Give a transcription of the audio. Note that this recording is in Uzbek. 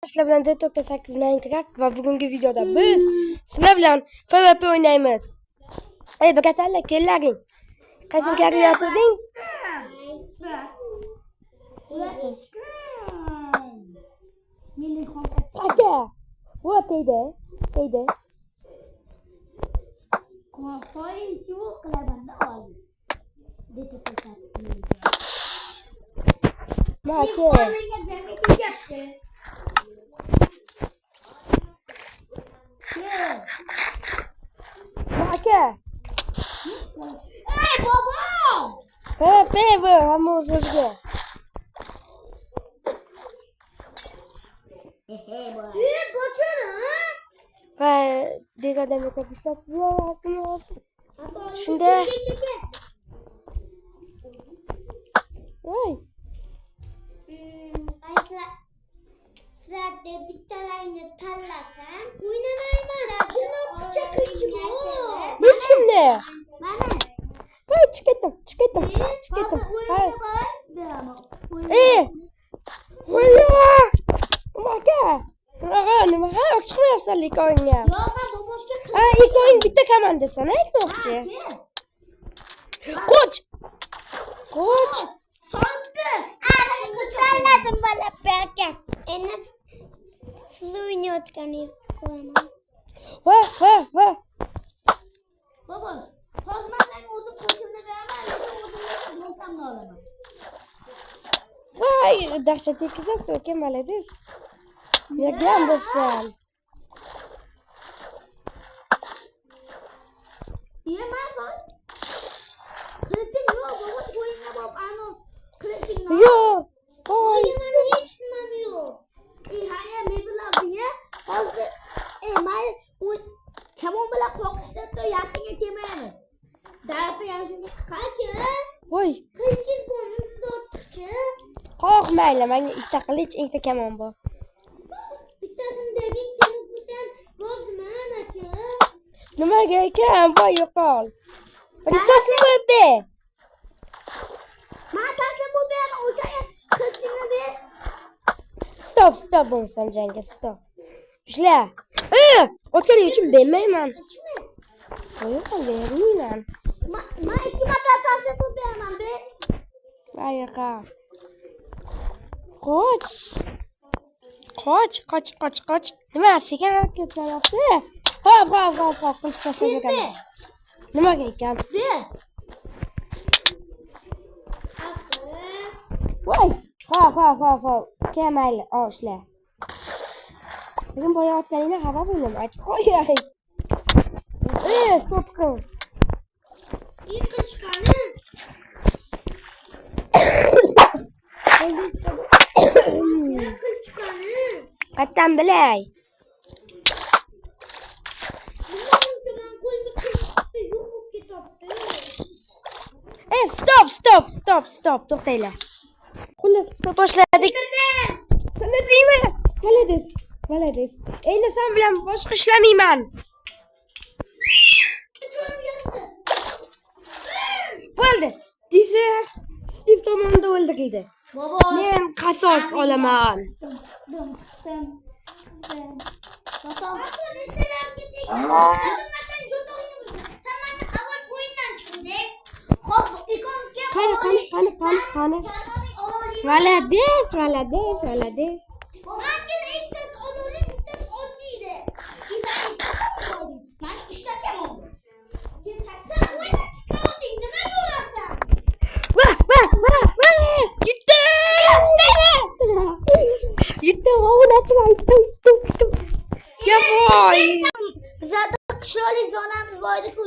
Sizlar bilan D98 Minecraft va bugungi videoda biz sizlar bilan PvP o'ynaymiz. Ey bagatallar, kellaring. Qaysini kelyapsizing? Aka. What deydi? Deydi. Qo'y shu qilamanda ol. D98. Maka. Maka. Ey bobom! PvP hamma o'zimizga. Va degadam ishlab yo'q. Shunda voy. Sizlarga bittalarini tanlasam, o'ynamayman. Bundan kucha qilchim yo'q. Hech kimda. Mana. Voy, chiqdim. Voy. Maka. Nima chiqmayapsan lekoingga? Yo'q, men boboshga Ha, ikki o'yin bitta komandasan, aytmoqchi. Qoch. sizni tanladim balappa aka. Endi siz o'ynayotganingizni ko'raman. Va. Bobo, hozirdan o'zim qo'shimni beraman, lekin o'zimni bo'lsamni olaman. Voy, dahshat tekizasiz, aka, malades. Yagam bo'lsan. Yemasan. Qiliching yo'q, bobo, o'yinga borib, ano qiliching Yo'q. Voy. Meni hech nimam yo'q. Hayya, mebellarga hozir may kamon bilan qo'qishda yaqinga kelmaymiz. Darbi yashini Aka, Voy. qilichingiz bormi sizda o'ttiqchi? Qo'q mayli, menga ikkita qilich, ikkita kamon bor. Bittasini bittani bo'lsam roziman aka. Nimaga ekan? Voy, yo'qol. Birinchisi bo'ldi. men tashlab bo'lmayman, o'sha qilichingni ber. Stop bo'lsam jangga, stop. Ishla. O'tganing uchun bermayman. Yo'q, bermayman. Men ikki marta tashlab bo'lmayman, ber. Ayaqa. Qoch. Nima, sekin ketmayapti? Hop, qilib tashlagan. Nimaga ekan? Ber. Voy. Hop. Kemayli, ishla. Lekin boyayotganingni xabar bo'ldim, aytib qo'yay. Sotqin. Ikki chiqani. Ikki chiqani. Qattan bilay. Bundan qo'lga kiribdi, yo'q bo'lib ketibdi. Stop, to'xtanglar. Xullas, boshladik. Sana deymi? Malades. Endi sen bilan boshqa ishlamayman. Bo'ldi. Desa, Steve tomonidan o'ldirildi. Bobo. Men qasos olaman. Bobo. Sen juda o'ynaysan. Sen meni avval o'yindan chiqding. Xo'p, ikonga Qani. Malades. Manga ikkitasi oddiy, bittasi oddiy edi. Mani ishlagan oldi. Sen o'yindan chiqarding, nima yo'lasan? Va. Yetdi, o'ynachlar. Ya voy. Bizlarda qishloqlik zonamiz bor edi-ku,